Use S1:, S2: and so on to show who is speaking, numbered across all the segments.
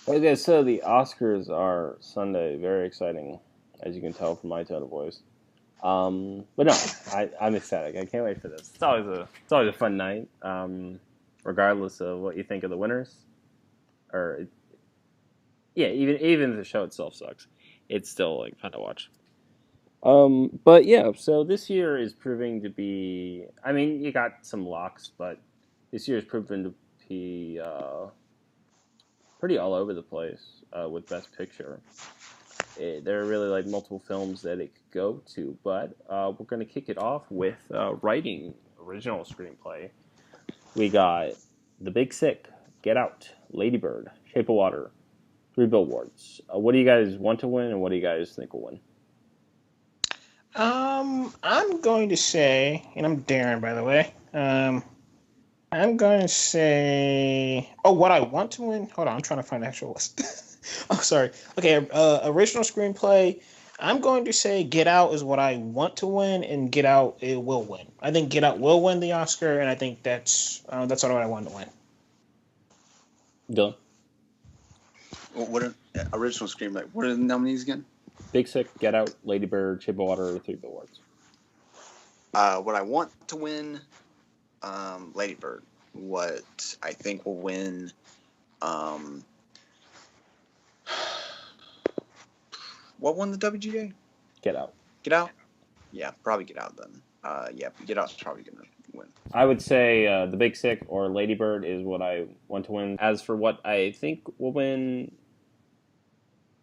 S1: Okay, so the Oscars are Sunday. Very exciting, as you can tell from my tone of voice. But no, I'm ecstatic. I can't wait for this. It's always a fun night, regardless of what you think of the winners. Or yeah, even if the show itself sucks, it's still like fun to watch. But yeah, so this year is proving to be. I mean, you got some locks, but this year is proven to be pretty all over the place with Best Picture. There are really like multiple films that it could go to, but we're going to kick it off with writing original screenplay. We got The Big Sick, Get Out, Lady Bird, Shape of Water, Three Billboards. What do you guys want to win, and what do you guys think will win?
S2: I'm going to say, and I'm Darren, by the way. I'm going to say, oh, what I want to win. Hold on, I'm trying to find the actual list. Oh, sorry. Okay, original screenplay. I'm going to say Get Out is what I want to win, and Get Out it will win. I think Get Out will win the Oscar, and I think that's what I want to win.
S1: Dylan,
S3: What are original screenplay? What are the nominees again?
S1: Big Sick, Get Out, Lady Bird, Shape of Water, Three Billboards.
S3: What I want to win, Lady Bird. What I think will win, um, what won the WGA?
S1: Get Out.
S3: Get Out. Yeah, probably Get Out then. Yeah, Get Out's probably gonna win.
S1: I would say The Big Sick or Lady Bird is what I want to win. As for what I think will win,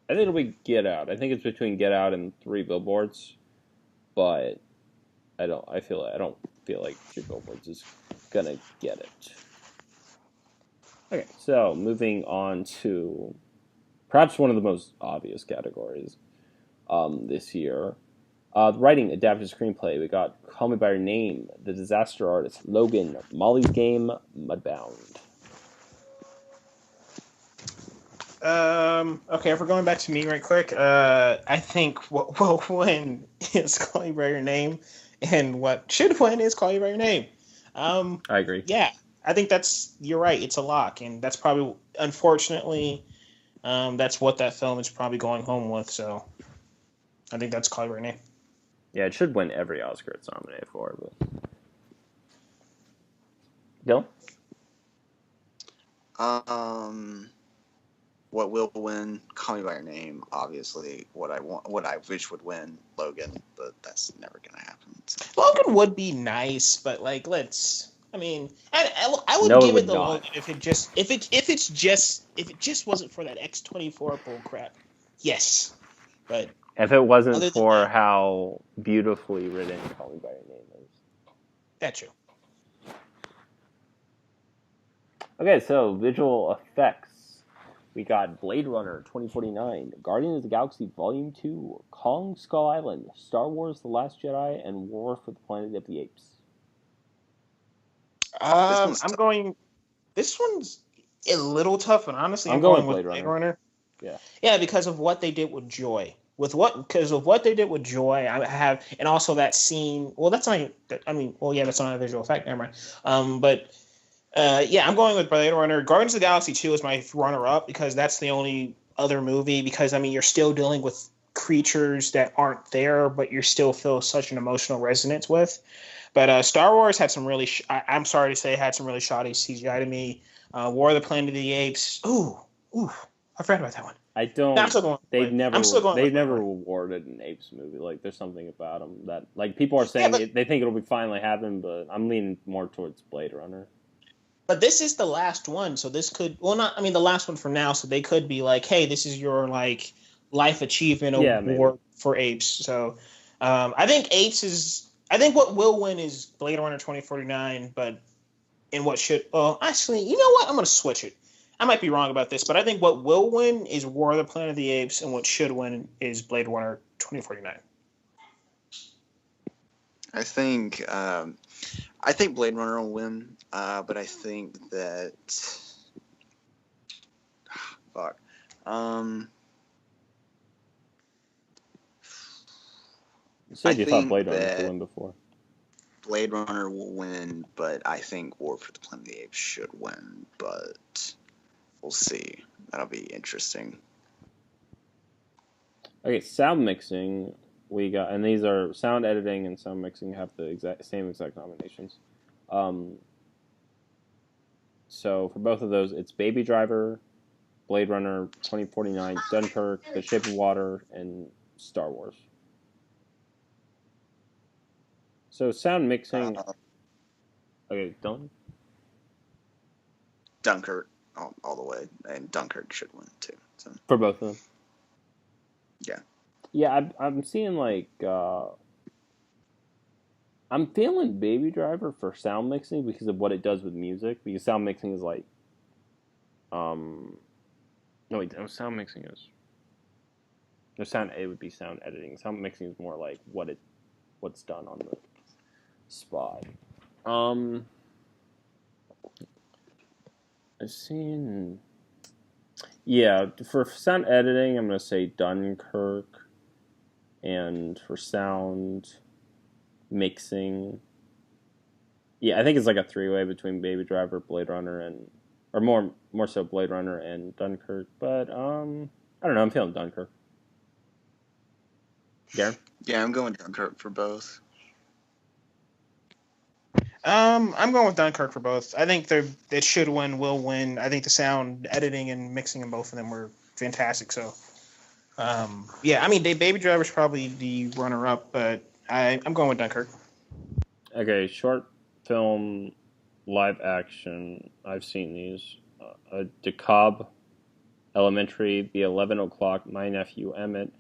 S1: I think it'll be Get Out. I think it's between Get Out and Three Billboards, but I don't feel like Three Billboards is gonna get it. Okay, so moving on to perhaps one of the most obvious categories this year. Writing, adapted screenplay. We got Call Me by Your Name, The Disaster Artist, Logan, Molly's Game, Mudbound.
S2: Okay, if we're going back to me right quick, I think what will win is Call You by Your Name, and what should win is Call You by Your Name.
S1: I agree.
S2: Yeah, I think you're right. It's a lock, and that's probably unfortunately, that's what that film is probably going home with. So I think that's Call You by Your Name.
S1: Yeah, it should win every Oscar it's nominated for. But Dylan,
S3: Um, what will win? Call Me by Your Name. Obviously, what I wish would win, Logan, but that's never gonna happen. So.
S2: Logan would be nice, but like, let's. I mean, I would
S1: no, it
S2: give it
S1: would
S2: the
S1: not.
S2: Logan if it just wasn't for that X-24 bull crap. Yes, but
S1: If it wasn't
S2: other than
S1: for
S2: that,
S1: how beautifully written Call Me by Your Name is.
S2: that's true.
S1: Okay, so visual effects. We got Blade Runner 2049, Guardians of the Galaxy Volume 2, Kong Skull Island, Star Wars The Last Jedi, and War for the Planet of the Apes.
S3: This one's
S2: I'm
S3: tough.
S2: going. This one's a little tough, and honestly,
S1: I'm
S2: I'm
S1: going
S2: going
S1: with
S2: with
S1: Blade
S2: Blade
S1: Runner.
S2: Runner.
S1: Yeah.
S2: Yeah, because of what they did with Joy. Because of what they did with Joy, I have, and also that scene. Well, that's not. I mean, well, yeah, that's not a visual effect. Never mind. But yeah, I'm going with Blade Runner. Guardians of the Galaxy 2 is my runner-up because that's the only other movie. Because I mean, you're still dealing with creatures that aren't there, but you still feel such an emotional resonance with. But Star Wars had some really. I'm sorry to say, had some really shoddy CGI to me. War of the Planet of the Apes. Ooh, I forgot about that one.
S1: I
S2: No, I'm
S1: don't.
S2: still going. I'm still going
S1: They've
S2: with Blade
S1: never
S2: Runner.
S1: rewarded an Apes movie. Like there's something about them that like people are
S2: Yeah,
S1: saying
S2: but
S1: they think it'll be finally happen, but I'm leaning more towards Blade Runner.
S2: this is the last one, so this could well not. I mean, the last one from now, so they could be like, hey, this is your like life achievement
S1: Yeah, maybe.
S2: award for Apes. So I think Apes is. I think what will win is Blade Runner 2049, but in what should. Well, actually, you know what? I'm going to switch it. I might be wrong about this, but I think what will win is War of the Planet of the Apes, and what should win is Blade Runner 2049.
S3: I think I think Blade Runner will win, but I think that fuck.
S1: You
S3: I
S1: said you thought
S3: think
S1: Blade Runner should
S3: that
S1: win before.
S3: Blade Runner will win, but I think War for the Planet of the Apes should win, but we'll see. That'll be interesting.
S1: Okay, sound mixing. We got, and these are sound editing and sound mixing have the same exact nominations. So for both of those, it's Baby Driver, Blade Runner 2049, Dunkirk, The Shape of Water, and Star Wars. So sound mixing. Okay, done.
S3: Dunkirk all the way, and Dunkirk should win too. So.
S1: For both of them.
S3: Yeah.
S1: Yeah, I'm seeing like I'm feeling Baby Driver for sound mixing because of what it does with music. Because sound mixing is like, no wait, no, sound mixing is. No sound. It would be sound editing. Sound mixing is more like what's done on the spot. I've seen. Yeah, for sound editing, I'm gonna say Dunkirk, and for sound mixing, yeah, I think it's like a three-way between Baby Driver, Blade Runner, and or more so Blade Runner and Dunkirk. But I don't know. I'm feeling Dunkirk. Darren?
S3: Yeah, I'm going Dunkirk for both.
S2: I'm going with Dunkirk for both. I think it should win, will win. I think the sound editing and mixing in both of them were fantastic. So, yeah, I mean, Baby Driver's probably the runner-up, but I'm going with Dunkirk.
S1: Okay, short film, live action. I've seen these. DeKalb Elementary, The 11 O'Clock, My Nephew Emmett,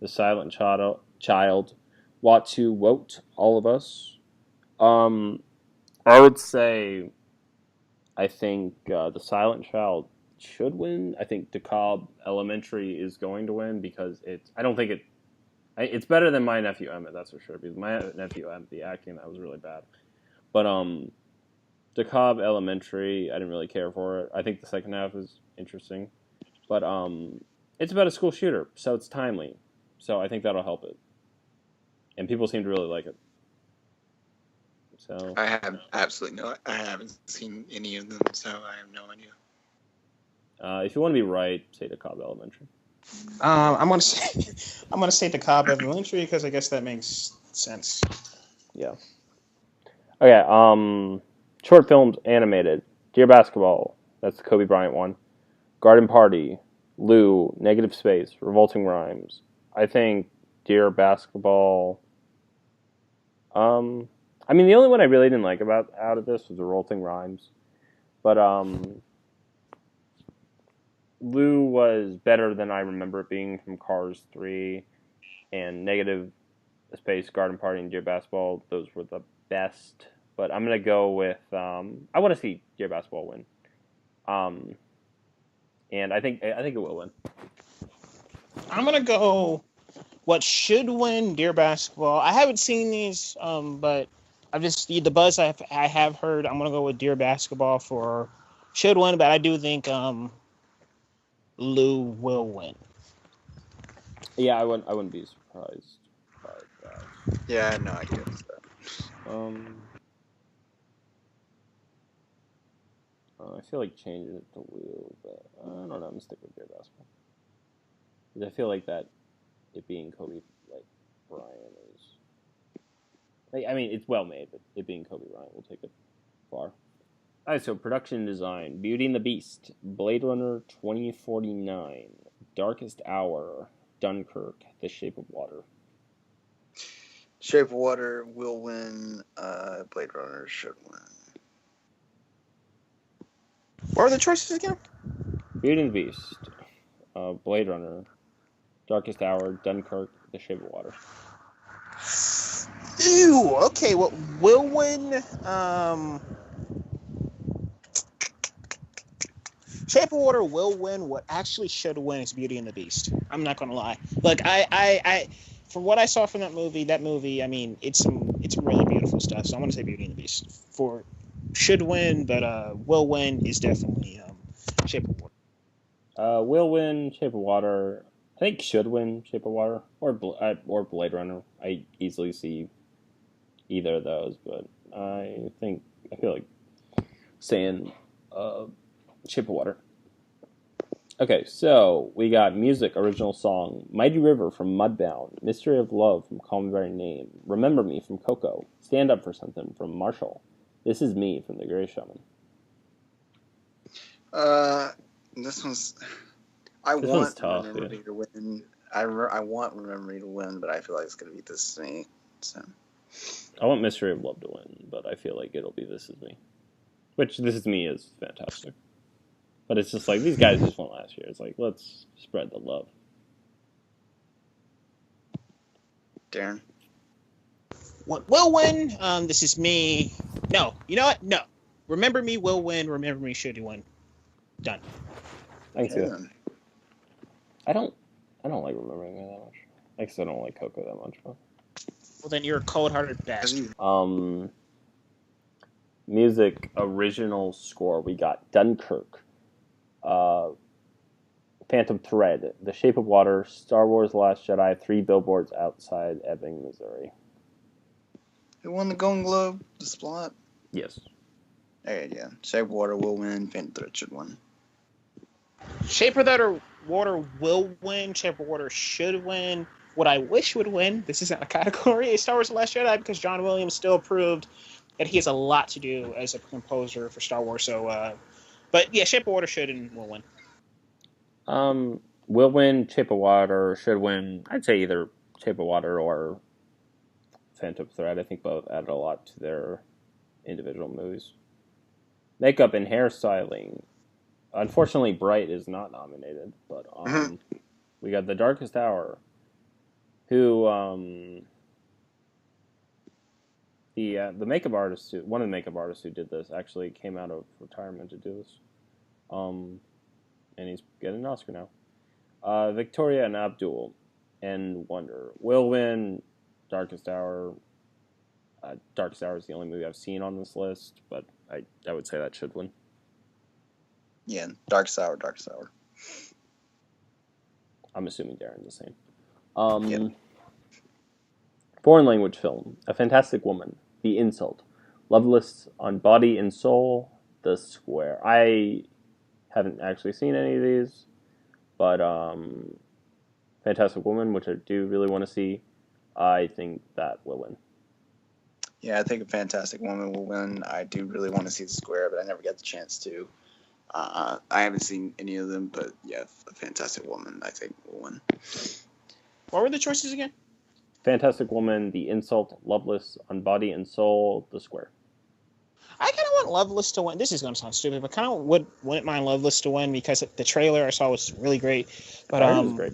S1: The Silent Child, Watu Wote, All of Us. I would say, I think The Silent Child should win. I think DeKalb Elementary is going to win because I don't think it's better than My Nephew Emmett, that's for sure. Because My Nephew Emmett, the acting that was really bad. But DeKalb Elementary, I didn't really care for it. I think the second half is interesting, but it's about a school shooter, so it's timely. So I think that'll help it, and people seem to really like it. So
S3: I haven't seen any of them, so I have no idea.
S1: If you want to be right, say DeKalb Elementary.
S2: I'm gonna say DeKalb Elementary because I guess that makes sense.
S1: Yeah. Okay. Short films animated. Dear Basketball. That's the Kobe Bryant one. Garden Party. Lou. Negative Space. Revolting Rhymes. I think Dear Basketball. I mean, the only one I really didn't like out of this was Revolting Rhymes, but Lou was better than I remember it being from Cars 3, and Negative Space, Garden Party, and Dear Basketball. Those were the best. But I'm gonna go with I want to see Dear Basketball win, and I think it will win.
S2: I'm gonna go. What should win? Dear Basketball. I haven't seen these, but I've just the buzz I have heard. I'm gonna go with Dear Basketball for should win, but I do think Lou will win.
S1: Yeah, I wouldn't be surprised by that.
S3: Yeah, I had no idea.
S1: I feel like changing it to Lou, but I don't know. I'm gonna stick with Dear Basketball because I feel like that it being Kobe Bryant is. I mean, it's well made, but it being Kobe Bryant will take it far. All right, so production design: Beauty and the Beast, Blade Runner 2049, Darkest Hour, Dunkirk, The Shape of Water.
S3: Shape of Water will win. Blade Runner should win.
S2: What are the choices again?
S1: Beauty and the Beast, Blade Runner, Darkest Hour, Dunkirk, The Shape of Water.
S2: Ew. Okay. What will win? Shape of Water will win. What actually should win is Beauty and the Beast. I'm not gonna lie. Like I from what I saw from that movie, I mean, it's some really beautiful stuff. So I'm gonna say Beauty and the Beast for should win, but will win is definitely Shape of Water.
S1: Will win Shape of Water. I think should win Shape of Water or Blade Runner. I easily see either of those, but I feel like saying Shape of Water. Okay, so we got music, original song, Mighty River from Mudbound, Mystery of Love from Call Me by Your Name, Remember Me from Coco, Stand Up for Something from Marshall, This Is Me from The Greatest Showman.
S3: This one's.
S1: This one's tough,
S3: Remember Me to win. I want Remember Me to win, but I feel like it's gonna be This Is Me. So.
S1: I want Mystery of Love to win, but I feel like it'll be This Is Me. Which, This Is Me is fantastic. But it's just like, these guys just won last year. It's like, let's spread the love.
S3: Darren?
S2: What will win? This Is Me. No. You know what? No. Remember Me will win. Remember Me should win. Done.
S1: I can see that. I don't like Remembering Me that much. I guess I don't like Coco that much. But...
S2: Well, then you're a cold-hearted bastard.
S1: Music, original score. We got Dunkirk. Phantom Thread, The Shape of Water, Star Wars: The Last Jedi, 3 Billboards Outside Ebbing, Missouri.
S3: Who won the Golden Globe? The Splat?
S1: Yes.
S3: Okay, yeah. Shape of Water will win. Phantom Thread should win.
S2: Shape of Water will win. Shape of Water should win. What I wish would win, this isn't a category, is Star Wars: The Last Jedi, because John Williams still proved that he has a lot to do as a composer for Star Wars. So, but yeah, Shape of Water should and will win.
S1: Will win, Shape of Water should win. I'd say either Shape of Water or Phantom Thread. I think both added a lot to their individual movies. Makeup and hairstyling. Unfortunately, Bright is not nominated, but we got The Darkest Hour, who the makeup artist, one of the makeup artists who did this, actually came out of retirement to do this, and he's getting an Oscar now. Victoria and Abdul and Wonder will win. Darkest Hour. Darkest Hour is the only movie I've seen on this list, but I would say that should win.
S3: Yeah, Darkest Hour.
S1: I'm assuming Darren's the same.
S3: Yep.
S1: Foreign language film, A Fantastic Woman, The Insult, Loveless on Body and Soul, The Square. I haven't actually seen any of these, but Fantastic Woman, which I do really want to see, I think that will win.
S3: Yeah, I think A Fantastic Woman will win. I do really want to see The Square, but I never got the chance to. I haven't seen any of them, but yeah, A Fantastic Woman, I think, will win.
S2: What were the choices again?
S1: Fantastic Woman, The Insult, Loveless on Body and Soul, The Square.
S2: I kind of want Loveless to win. This is going to sound stupid, but kind of wouldn't mind Loveless to win because the trailer I saw was really great. But
S1: it was great.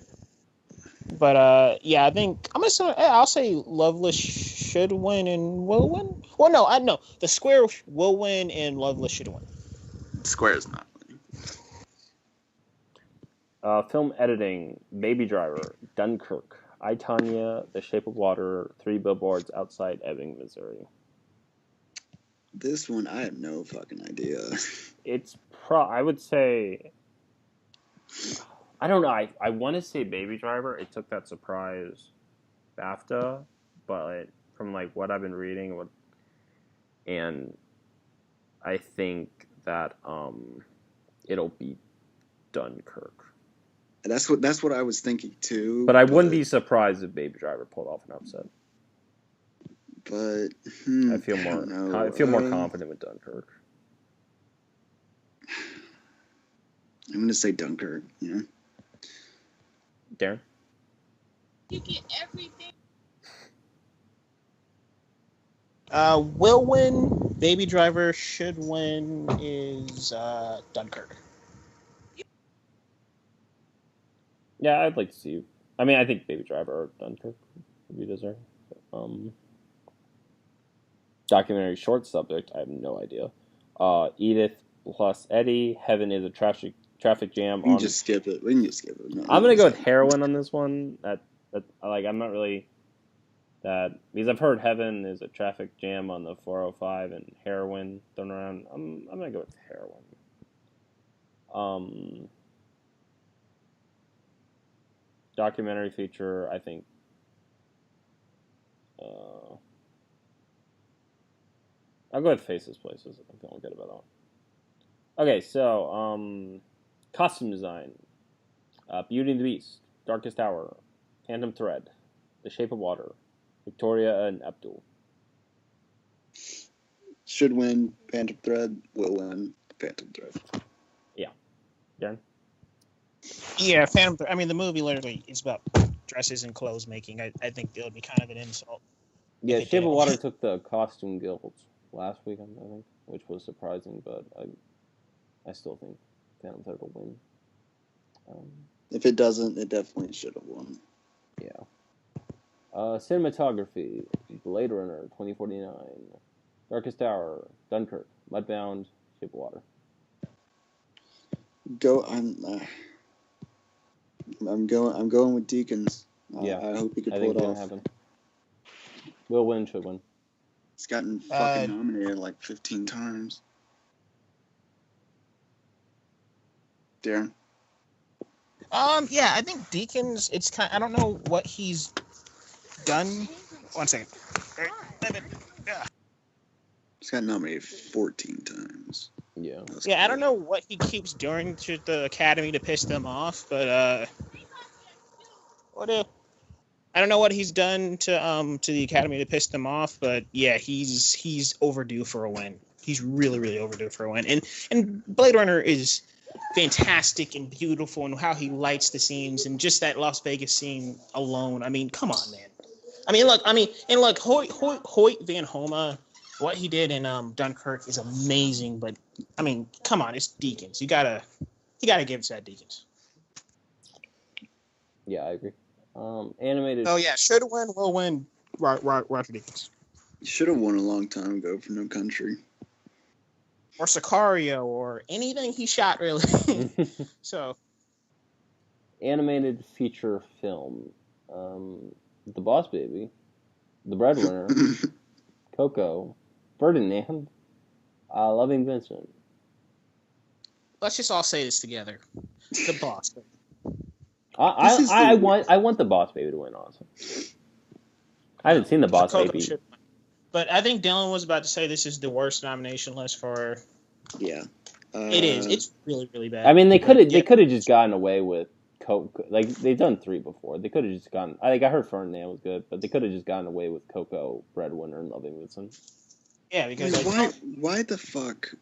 S2: But yeah, I think I'll say Loveless should win and will win. Well, no, The Square will win and Loveless should win.
S3: Square is not winning.
S1: Film editing, Baby Driver, Dunkirk, I, Tonya, The Shape of Water, 3 Billboards Outside Ebbing, Missouri.
S3: This one, I have no fucking idea.
S1: It's I would say, I don't know, I want to say Baby Driver. It took that surprise BAFTA, but from like what I've been reading, and I think that it'll be Dunkirk.
S3: That's what I was thinking too.
S1: But I wouldn't be surprised if Baby Driver pulled off an upset.
S3: But
S1: I feel more confident with Dunkirk.
S3: I'm going to say Dunkirk. Yeah.
S1: Darren?
S4: You get everything.
S2: Will win. Baby Driver should win is Dunkirk.
S1: Yeah, I'd like to see you. I mean, I think Baby Driver or Dunkirk would be deserved. Documentary short subject, I have no idea. Edith plus Eddie, Heaven is a traffic jam.
S3: We can just skip it. No,
S1: I'm gonna go with Heroin on this one. That I'm not really that because I've heard Heaven is a traffic jam on the 405 and Heroin thrown around. I'm gonna go with Heroin. Documentary feature, I think. I'll go with Faces Places. I'm feeling good about that one. Okay, so costume design. Beauty and the Beast, Darkest Hour, Phantom Thread, The Shape of Water, Victoria and Abdul.
S3: Should win Phantom Thread. Will win Phantom Thread.
S1: Yeah. Darren?
S2: Yeah, Phantom. I mean, the movie literally is about dresses and clothes making. I think it would be kind of an insult.
S1: Yeah,
S2: if it
S1: Shape of
S2: did.
S1: Water took the costume guild last weekend, I think, which was surprising, but I still think Phantom Thread will win.
S3: If it doesn't, it definitely should have won.
S1: Yeah. Cinematography, Blade Runner 2049, Darkest Hour, Dunkirk, Mudbound, Shape of Water.
S3: I'm going with Deacons.
S1: Yeah,
S3: I hope he can
S1: I
S3: pull
S1: think
S3: it
S1: it's
S3: off.
S1: gonna happen. Will win, should win.
S3: He's gotten fucking nominated like 15 times. Darren?
S2: Yeah, I think Deacons. It's kind. I don't know what he's done. 1 second.
S3: He's got nominated 14 times.
S1: Yeah.
S2: Yeah, I don't know what he keeps doing to the Academy to piss them off, but I don't know what he's done to the Academy to piss them off, but yeah, he's overdue for a win. He's really, really overdue for a win. And Blade Runner is fantastic and beautiful, and how he lights the scenes, and just that Las Vegas scene alone. I mean, come on, man. Look, Hoyt Van Homa, what he did in Dunkirk is amazing, but I mean, come on, it's Deacons. You gotta give it to that Deacons.
S1: Yeah, I agree. Animated.
S2: Oh yeah, should win, will win. Roger Deacons.
S3: You should have won a long time ago for No Country.
S2: Or Sicario, or anything he shot, really. So,
S1: Animated feature film. The Boss Baby, The Breadwinner, Coco, Ferdinand, Loving Vincent.
S2: let's just all say this together. The Boss Baby.
S1: I want The Boss Baby to win, honestly. I haven't seen The Boss Baby.
S2: But I think Dylan was about to say this is the worst nomination list for.
S3: Yeah.
S2: It is. It's really, really bad.
S1: I mean, they could have just gotten away with Coco. Like, they've done 3 before. They could have just gotten. I heard Ferdinand was good, but they could have just gotten away with Coco, Breadwinner, and Loving Vincent.
S2: Yeah, because
S3: why the fuck?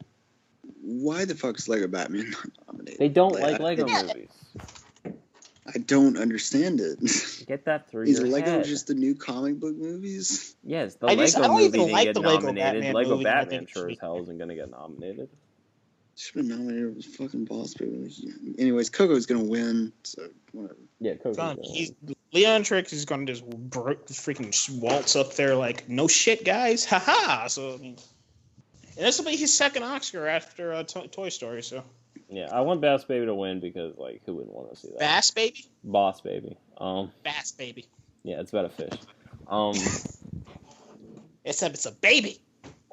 S3: Why the fuck's Lego Batman not nominated?
S1: They don't like Lego movies.
S3: I don't understand it.
S1: Get that through
S3: Is
S1: your
S3: Lego
S1: head.
S3: just the new comic book movies?
S1: Yes, the
S2: I
S1: Lego
S2: don't
S1: movie
S2: even
S1: didn't
S2: like
S1: get
S2: the Lego
S1: nominated.
S2: Batman
S1: Lego
S2: movie, I
S1: Batman
S2: think
S1: sure as hell isn't going to get nominated.
S3: Should have been nominated with fucking Boss Baby. Anyways, Coco's gonna win, so whatever.
S1: Yeah, Coco.
S2: Leon Trix is going to just freaking waltz up there like, no shit, guys, haha. So I mean, and this will be his second Oscar after Toy Story. So
S1: yeah, I want Boss Baby to win because like, who wouldn't want to see that?
S2: Bass Baby.
S1: Boss Baby.
S2: Bass Baby.
S1: Yeah, it's about a fish.
S2: Except it's a baby.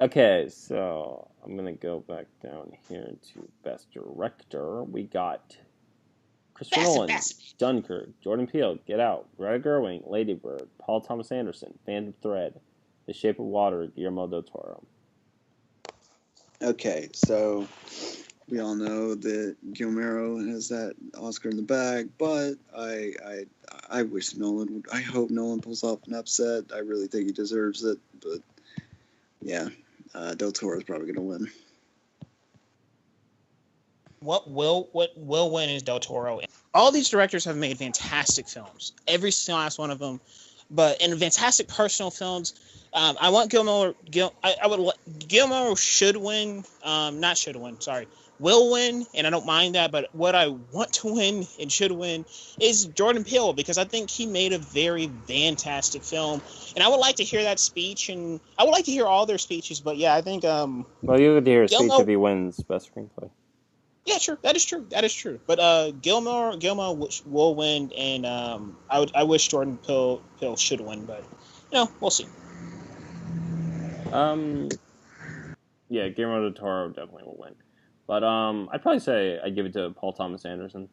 S1: Okay, so I'm gonna go back down here to Best Director. We got Christopher Nolan, Dunkirk, Jordan Peele, Get Out, Greta Gerwig, Lady Bird, Paul Thomas Anderson, Phantom Thread, The Shape of Water, Guillermo del Toro.
S3: Okay, so we all know that Guillermo has that Oscar in the bag, but I wish Nolan would. I hope Nolan pulls off an upset. I really think he deserves it, but yeah, del Toro is probably gonna win.
S2: What will win is Del Toro. All these directors have made fantastic films, every last one of them, but in fantastic personal films. I want Guillermo. Guillermo should win. Not should win. Sorry, will win, and I don't mind that. But what I want to win and should win is Jordan Peele, because I think he made a very fantastic film, and I would like to hear that speech, and I would like to hear all their speeches. But yeah, I think.
S1: Well, you get to hear a speech if he wins Best Screenplay.
S2: Yeah, sure. That is true. But Guillermo will win, and I wish Jordan Peele should win, but we'll see.
S1: Yeah, Guillermo del Toro definitely will win, but I'd probably say I'd give it to Paul Thomas Anderson,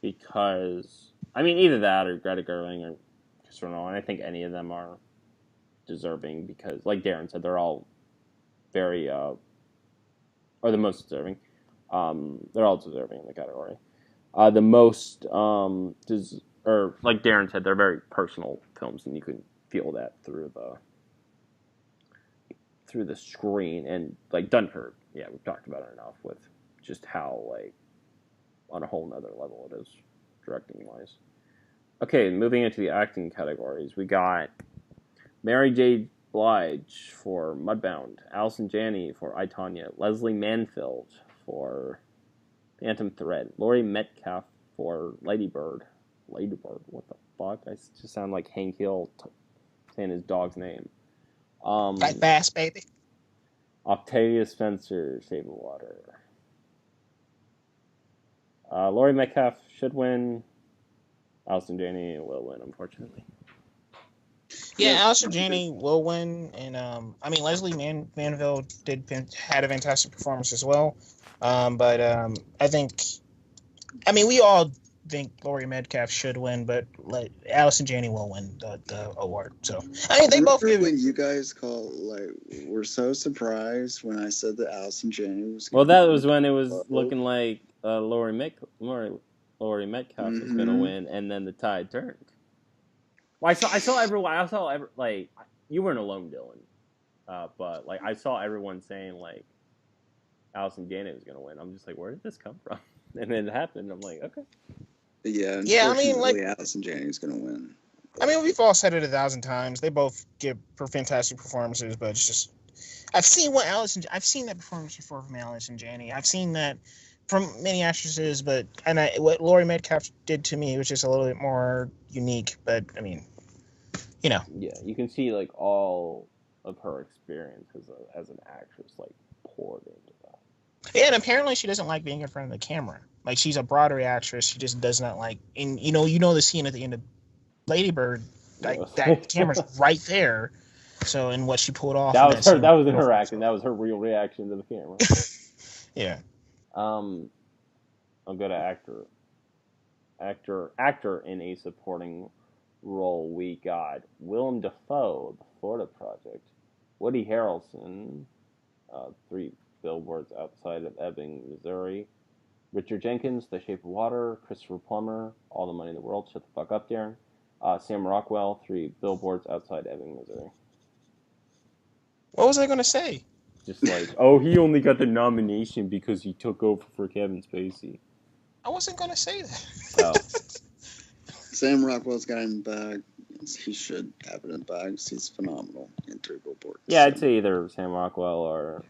S1: because I mean either that or Greta Gerwig or Christopher Nolan. I think any of them are deserving, because, like Darren said, they're all very or the most deserving. They're all deserving in the category. The most, or like Darren said, they're very personal films, and you can feel that through the screen. And like Dunkirk, yeah, we've talked about it enough with just how like on a whole nother level it is directing wise. Okay, moving into the acting categories, we got Mary J. Blige for Mudbound, Allison Janney for I, Tonya, Leslie Manfield for Phantom Thread, Laurie Metcalf for Lady Bird, what the fuck? I just sound like Hank Hill saying his dog's name.
S2: Fight fast, baby.
S1: Octavia Spencer, Shape of Water. Laurie Metcalf should win. Allison Janney will win, unfortunately.
S2: Yeah, Allison Janney will win, and Leslie Manville had a fantastic performance as well. But I think, we all think Laurie Metcalf should win, but Allison Janney will win the award. So they both give.
S3: When you guys were so surprised when I said that Allison Janney was.
S1: Well, that was when it was looking like Laurie Metcalf was going to win, and then the tide turned. Well, I saw everyone. You weren't alone, Dylan. But I saw everyone saying Allison Janney was going to win. I'm just like, where did this come from? And then it happened. I'm like, okay.
S3: Yeah. Allison Janney is going to win.
S2: We've all said it 1,000 times. They both give fantastic performances, but it's just I've seen that performance before from Allison Janney. I've seen that from many actresses, but what Laurie Metcalf did to me was just a little bit more unique. But
S1: Yeah, you can see all of her experience as an actress poured into that.
S2: Yeah, and apparently she doesn't like being in front of the camera. She's a Broadway actress. She just does not like. And you know the scene at the end of Lady Bird, that camera's right there. So, and what she pulled off.
S1: That was her acting. That was her real reaction to the camera.
S2: Yeah.
S1: I'll go to actor in a supporting role. We got Willem Dafoe, The Florida Project, Woody Harrelson, 3 Billboards Outside of Ebbing, Missouri, Richard Jenkins, The Shape of Water, Christopher Plummer, All the Money in the World, Shut the Fuck Up, Darren, Sam Rockwell, 3 Billboards Outside Ebbing, Missouri.
S2: What was I going to say?
S1: Just he only got the nomination because he took over for Kevin Spacey.
S2: I wasn't going to say that.
S1: Oh.
S3: Sam Rockwell's got him back. He should have it in bags. He's phenomenal in 3 Billboards.
S1: Yeah, I'd say either Sam Rockwell or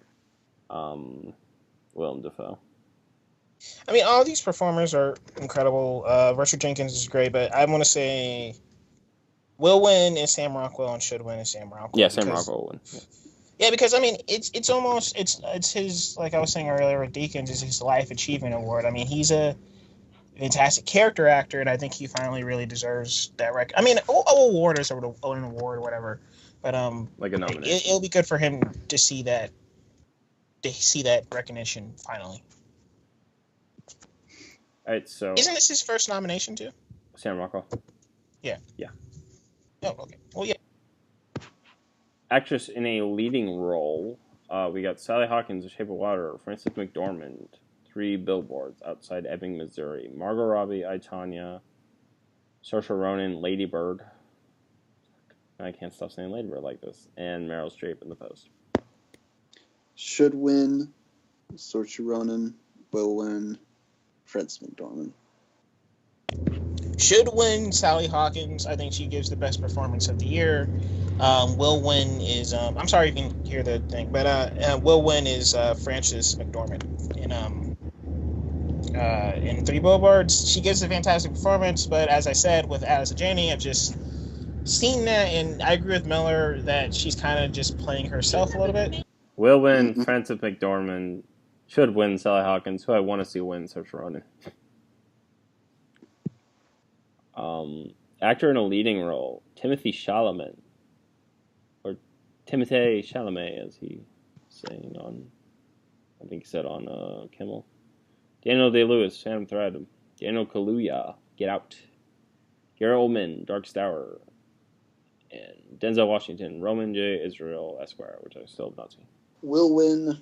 S1: Willem Dafoe.
S2: All these performers are incredible. Richard Jenkins is great, but I want to say will win is Sam Rockwell and should win is Sam Rockwell.
S1: Yeah, Sam Rockwell will win.
S2: Yeah, because it's almost it's his, like I was saying earlier with Deakins, is his Life Achievement Award. He's a fantastic character actor, and I think he finally really deserves that award is an award or whatever, but
S1: like a nomination.
S2: It'll be good for him to see that recognition finally.
S1: All right, so
S2: isn't this his first nomination too?
S1: Sam Rockwell.
S2: Yeah. Oh, okay. Well, yeah.
S1: Actress in a leading role, we got Sally Hawkins, The Shape of Water, Frances McDormand, 3 Billboards Outside Ebbing, Missouri, Margot Robbie, I, Tonya, Saoirse Ronan, Lady Bird. I can't stop saying Lady Bird like this, and Meryl Streep in The Post.
S3: Should win, Saoirse Ronan. Will win, Frances McDormand.
S2: Should win Sally Hawkins. I think she gives the best performance of the year. Will win is I'm sorry you can hear the thing, but will win is Frances McDormand in 3 Billboards. She gives a fantastic performance, but as I said with Allison Janney, I've just seen that, and I agree with Miller that she's kind of just playing herself a little bit.
S1: Will win Frances McDormand. Should win Sally Hawkins, who I want to see win Saoirse Ronan. Actor in a leading role, Timothy Chalamet, or Timothée Chalamet, as he's saying on, I think he said on Kimmel. Daniel Day-Lewis, Phantom Thread, Daniel Kaluuya, Get Out, Gary Oldman, Dark Tower, and Denzel Washington, Roman J. Israel Esquire, which I still have not seen.
S3: Will win,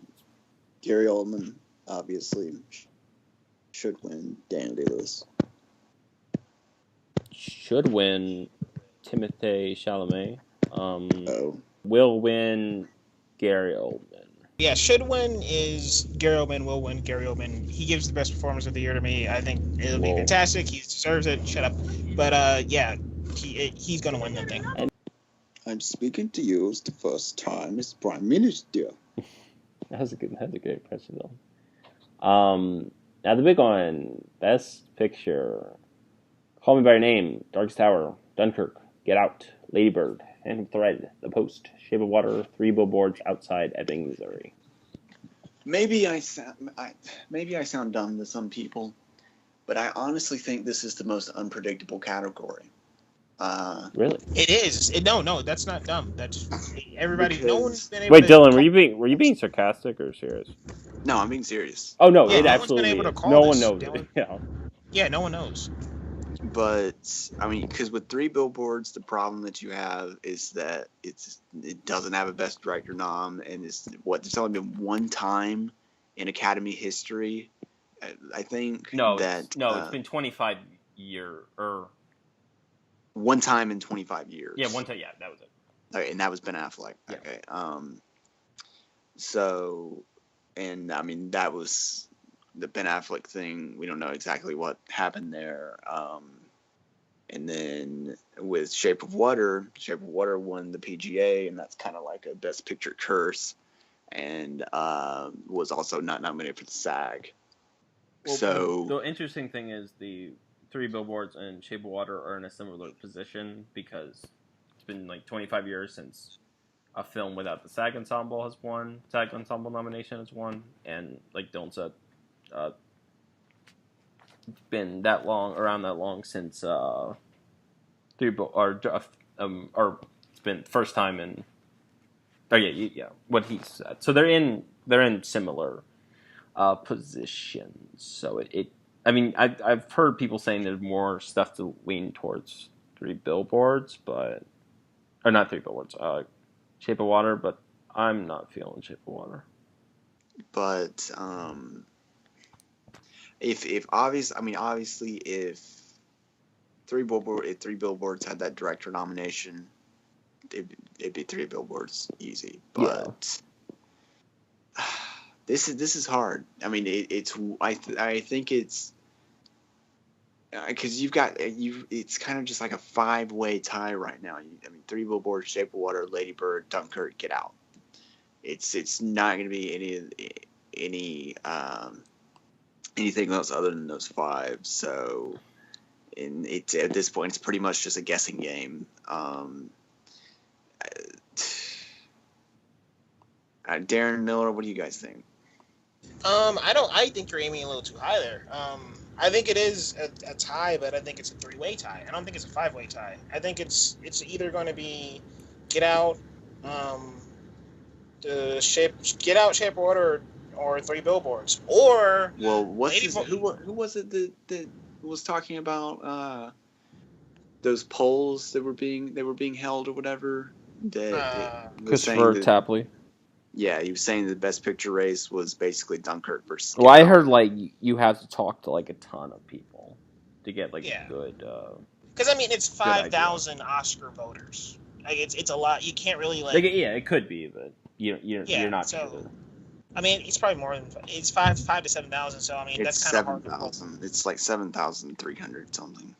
S3: Gary Oldman, obviously. should win Daniel Day-Lewis.
S1: Should win Timothée Chalamet.
S3: Oh.
S1: Will win Gary Oldman.
S2: Yeah, should win is Gary Oldman. Will win Gary Oldman. He gives the best performance of the year to me. I think it'll be fantastic. He deserves it. Shut up. But yeah, he's gonna win the thing.
S3: I'm speaking to you as the first time as Prime Minister.
S1: That's a good question though. Now the big one, Best Picture. Call Me by Your Name, Darkest Tower, Dunkirk, Get Out, Lady Bird, Phantom Thread, The Post, Shape of Water, Three Billboards Outside Ebbing, Missouri.
S3: Maybe I sound dumb to some people, but I honestly think this is the most unpredictable category.
S1: Really?
S2: It is. No, that's not dumb. That's everybody.
S3: Because...
S2: No one's been able.
S1: Wait,
S2: to
S1: Dylan, were you being sarcastic or serious?
S3: No, I'm being serious.
S1: Oh no,
S2: yeah,
S1: it
S2: no
S1: absolutely
S2: one's been able to
S1: is.
S2: call
S1: No
S2: this,
S1: one knows
S2: Dylan.
S1: it. Yeah.
S2: Yeah, no one knows.
S3: But I mean, because with Three Billboards, the problem that you have is that it doesn't have a Best Director nom, and there's only been one time in Academy history, I think.
S1: It's been 25 years or
S3: one time in 25 years.
S1: Yeah, one time. Yeah, that was it.
S3: Okay, and that was Ben Affleck.
S1: Yeah.
S3: Okay. So, and I mean that was the Ben Affleck thing. We don't know exactly what happened there. And then with Shape of Water won the PGA, and that's kind of like a Best Picture curse, and was also not nominated for the SAG.
S1: Well,
S3: so
S1: the interesting thing is the Three Billboards and Shape of Water are in a similar position because it's been like 25 years since a film without the SAG Ensemble has won. SAG Ensemble nomination has won, and like Dylan said, it's been around that long since or it's been first time in. Oh yeah, what he said. So they're in similar positions. So I mean, I've heard people saying there's more stuff to lean towards Three Billboards, or not Three Billboards, Shape of Water, but I'm not feeling Shape of Water.
S3: But obviously if Three Billboards had that director nomination, it'd be Three Billboards easy. But this is hard. I mean, I think it's because it's kind of just like a 5-way tie right now. I mean, Three Billboards, Shape of Water, Lady Bird, Dunkirk, Get Out. It's not going to be anything else other than those 5. So, at this point, it's pretty much just a guessing game. Darren, Miller, what do you guys think?
S2: I think you're aiming a little too high there. I think it is a tie, but I think it's a 3-way tie. I don't think it's a 5-way tie. I think it's either going to be Get Out, Shape of Water, or Three Billboards, or
S3: who was it that was talking about those polls that were being held or whatever?
S1: Christopher Tapley.
S3: Yeah, he was saying the Best Picture race was basically Dunkirk versus.
S1: Well, I heard like you have to talk to like a ton of people to get like a good.
S2: Because I mean, it's 5,000 Oscar voters. Like it's a lot. You can't really like.
S1: Yeah, it could be, but you're not sure.
S2: I mean, it's probably more than it's 5,000 to 7,000. So I mean,
S3: it's
S2: that's kind of
S3: 7,000. It's like 7,300 something.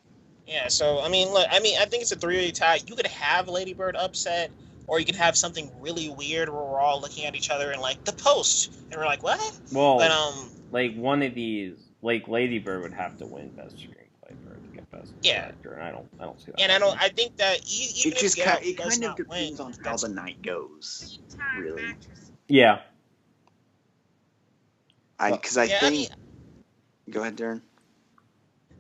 S2: Yeah. So I mean, look. I think it's a 3-way tie. You could have Lady Bird upset. Or you could have something really weird where we're all looking at each other and like The Post, and we're like, what?
S1: Well, but, like one of these, like Lady Bird would have to win Best Screenplay for it to get Best Director, and I don't see that.
S2: And I think that even
S3: it
S2: if
S3: kind of depends on how the night goes, really.
S1: Yeah.
S3: I think. Go ahead, Darren.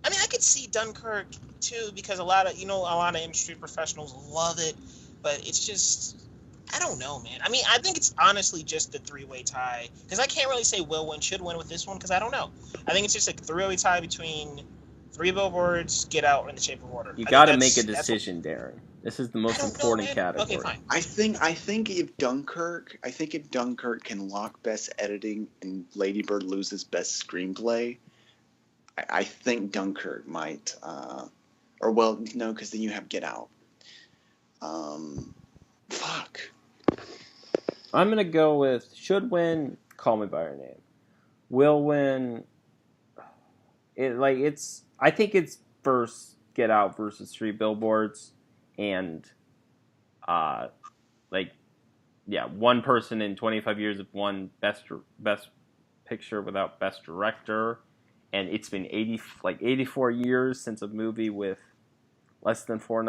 S2: I mean, I could see Dunkirk too because a lot of industry professionals love it. But it's just, I don't know, man. I mean, I think it's honestly just a 3-way tie. Because I can't really say will win, should win with this one, because I don't know. I think it's just a 3-way tie between Three Billboards, Get Out, and The Shape of Water.
S1: You got to make a decision, Darren. This is the most important category.
S2: Okay, fine.
S3: I think if Dunkirk can lock Best Editing and Lady Bird loses Best Screenplay, I think Dunkirk might, or well, no, because then you have Get Out. Fuck.
S1: I'm gonna go with should win. Call Me by Your Name. Will win. I think it's first Get Out versus Three Billboards, and like one person in 25 years have won best picture without best director, and it's been 84 years since a movie with less than 5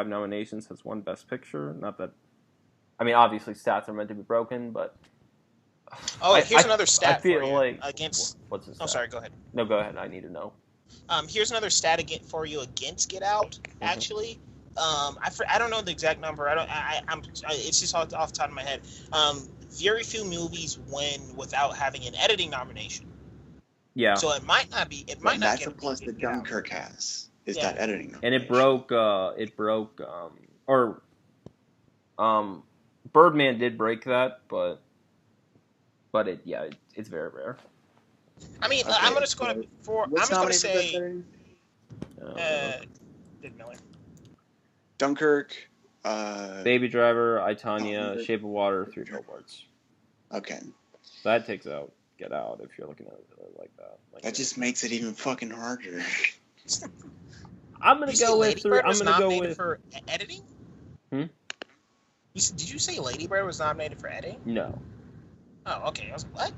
S1: nominations has won best picture. Not that, I mean, obviously stats are meant to be broken, but
S2: here's another stat
S1: I feel
S2: for you
S1: like
S2: against.
S1: What's the stat?
S2: Oh, sorry. Go ahead.
S1: No, go ahead. I need to know.
S2: Here's another stat for you against Get Out. Actually, I don't know the exact number. It's just off the top of my head. Very few movies win without having an editing nomination.
S1: Yeah.
S2: So it might not be. It might not.
S3: That's a plus that Dunkirk has. Is that editing?
S1: And it broke. Birdman did break that, but it's very rare.
S2: I mean, okay, I'm going to go for. I'm just going to say. Miller.
S3: Dunkirk.
S1: Baby Driver, I, Tonya, Shape of Water, Three Billboards.
S3: Okay.
S1: That takes out Get Out if you're looking at it like that.
S3: That just makes it even fucking harder.
S1: I'm gonna go with three. I'm gonna go with
S2: for editing. Did you say Lady Bird was nominated for editing?
S1: No.
S2: Oh, okay. I was what?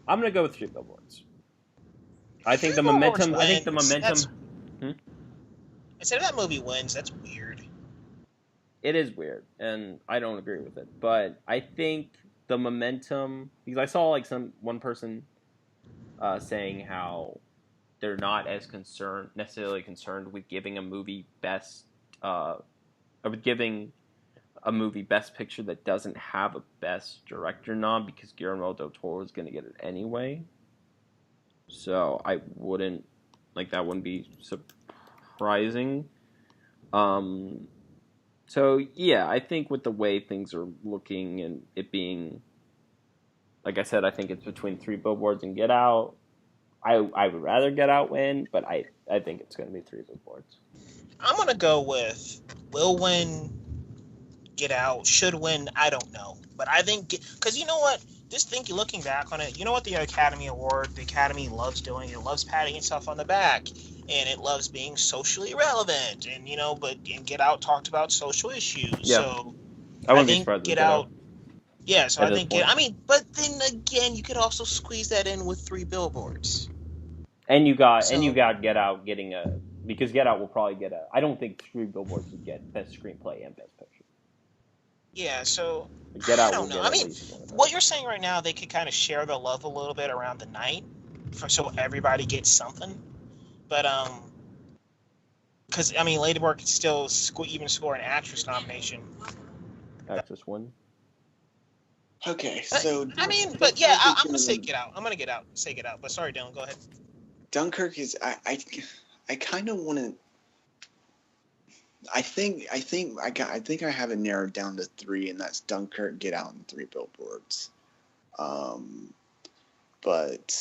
S1: I'm gonna go with Three Billboards. I think the momentum.
S2: Instead of that movie wins, that's weird.
S1: It is weird, and I don't agree with it. But I think the momentum, because I saw one person saying how they're not as necessarily concerned with giving a movie best picture that doesn't have a best director nom, because Guillermo del Toro is going to get it anyway. So I wouldn't that wouldn't be surprising. So yeah, I think with the way things are looking and it being, like I said, I think it's between Three Billboards and Get Out. I would rather Get Out win, but I think it's going to be Three Billboards. I'm
S2: going to go with will win, Get Out, should win, I don't know. But I think, because you know what? Just looking back on it, you know what the Academy loves doing? It loves patting itself on the back, and it loves being socially relevant. And and Get Out talked about social issues. Yeah. So
S1: I wouldn't be surprised.
S2: Get Out. Yeah, so I think but then again, you could also squeeze that in with Three Billboards.
S1: And you got Get Out getting because Get Out will probably get I don't think Three Billboards would get best screenplay and best picture.
S2: Yeah, so
S1: Get Out.
S2: I don't know. I mean, what you're saying right now, they could kind of share the love a little bit around the night, so everybody gets something. But because Lady Bird could still even score an actress nomination.
S1: Actress win.
S3: Okay, so
S2: but yeah, I'm gonna say Get Out. Say Get Out. But sorry, Dylan, go ahead.
S3: Dunkirk is I kind of want to. I think I have it narrowed down to 3, and that's Dunkirk, Get Out, and Three Billboards. But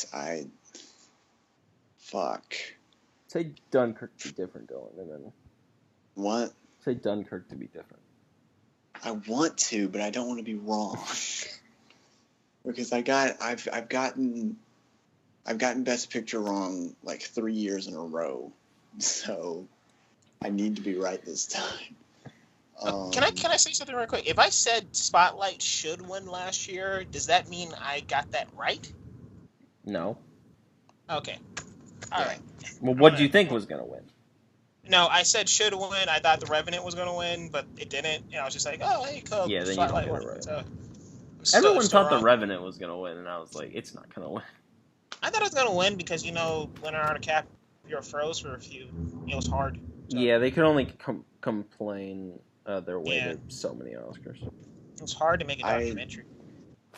S1: say Dunkirk to be different, Dylan, and then
S3: what?
S1: Say Dunkirk to be different.
S3: I want to, but I don't want to be wrong because I've gotten Best Picture wrong 3 years in a row, so I need to be right this time.
S2: Can I say something real quick? If I said Spotlight should win last year, does that mean I got that right?
S1: No.
S2: Okay. All right.
S1: Well, what did you think was going to win?
S2: No, I said should win. I thought The Revenant was going to win, but it didn't. And I was just like, oh, hey, cool.
S1: Yeah, then
S2: Spotlight
S1: you don't get it right.
S2: So,
S1: everyone thought The Revenant was going to win, and I was like, it's not going to win.
S2: I thought it was going to win because, Leonardo DiCaprio froze for a few. It was hard. So.
S1: Yeah, they could only complain their way to so many Oscars.
S2: It was hard to make a documentary.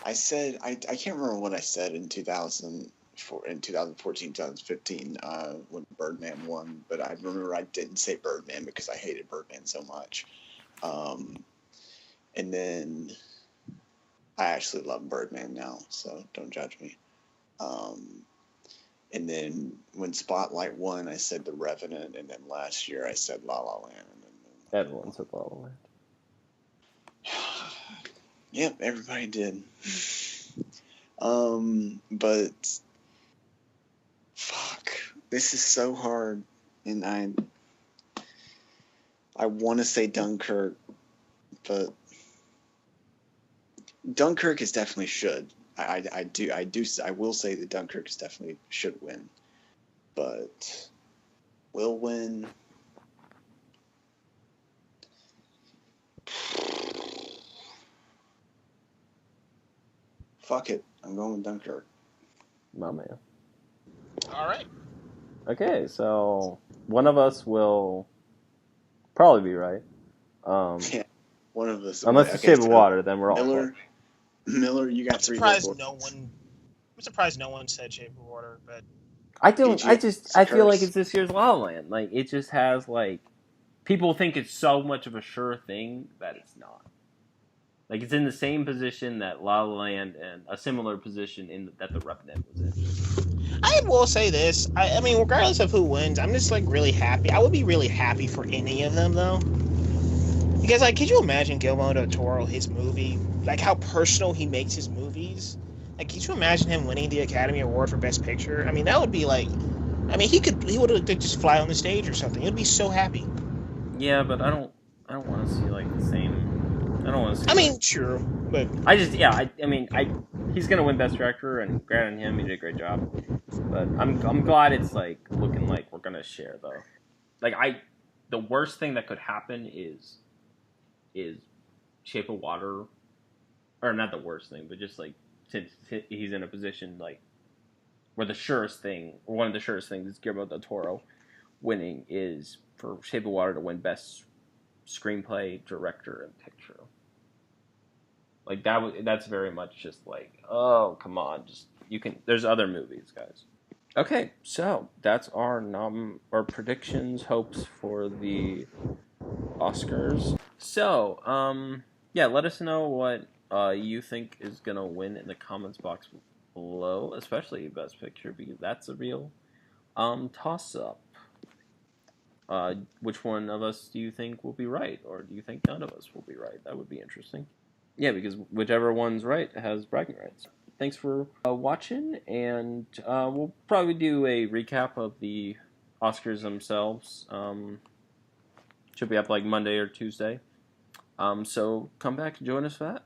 S3: I said, I can't remember what I said in 2014, 2015, when Birdman won, but I remember I didn't say Birdman because I hated Birdman so much. And then I actually love Birdman now, so don't judge me. And then when Spotlight won, I said The Revenant, and then last year I said La La Land.
S1: Everyone said La La Land.
S3: Yep, everybody did. But fuck, this is so hard, and I want to say Dunkirk, but Dunkirk is definitely should. I will say that Dunkirk is definitely should win, but will win. Fuck it, I'm going with Dunkirk.
S1: My man.
S2: All right.
S1: Okay, so one of us will probably be right.
S3: Yeah, one of us.
S1: Unless it's Shape of Water, then we're all
S3: Miller, you got
S2: I'm
S3: 3
S2: surprised
S3: billboards.
S2: I'm surprised no one said Shape of Water, but
S1: I don't. I feel like
S3: curse.
S1: it's this year's La La Land. Like it just has like people think it's so much of a sure thing that it's not. Like it's in the same position that La La Land and a similar position that The Revenant was in.
S2: I will say this. I mean, regardless of who wins, I'm just like really happy. I would be really happy for any of them though. Because like, could you imagine Guillermo del Toro, his movie, like how personal he makes his movies? Like, could you imagine him winning the Academy Award for Best Picture? I mean, that would be like, I mean, he would just fly on the stage or something. He'd be so happy.
S1: Yeah, but I don't want to see like the same. I don't want to see.
S2: I mean, true, but
S1: he's gonna win Best Director, and granted him, he did a great job. But I'm glad it's like looking like we're gonna share though. Like the worst thing that could happen is Shape of Water, or not the worst thing, but just like since he's in a position like where the surest thing, or one of the surest things, is Guillermo del Toro winning is for Shape of Water to win Best Screenplay, Director, and Picture. Like that's very much just like, oh come on, just you can. There's other movies, guys. Okay, so that's our predictions, hopes for the Oscars. So, yeah, let us know what you think is gonna win in the comments box below, especially Best Picture, because that's a real toss-up. Which one of us do you think will be right, or do you think none of us will be right? That would be interesting. Yeah, because whichever one's right has bragging rights. Thanks for watching, and we'll probably do a recap of the Oscars themselves. Should be up like Monday or Tuesday. So come back and join us for that.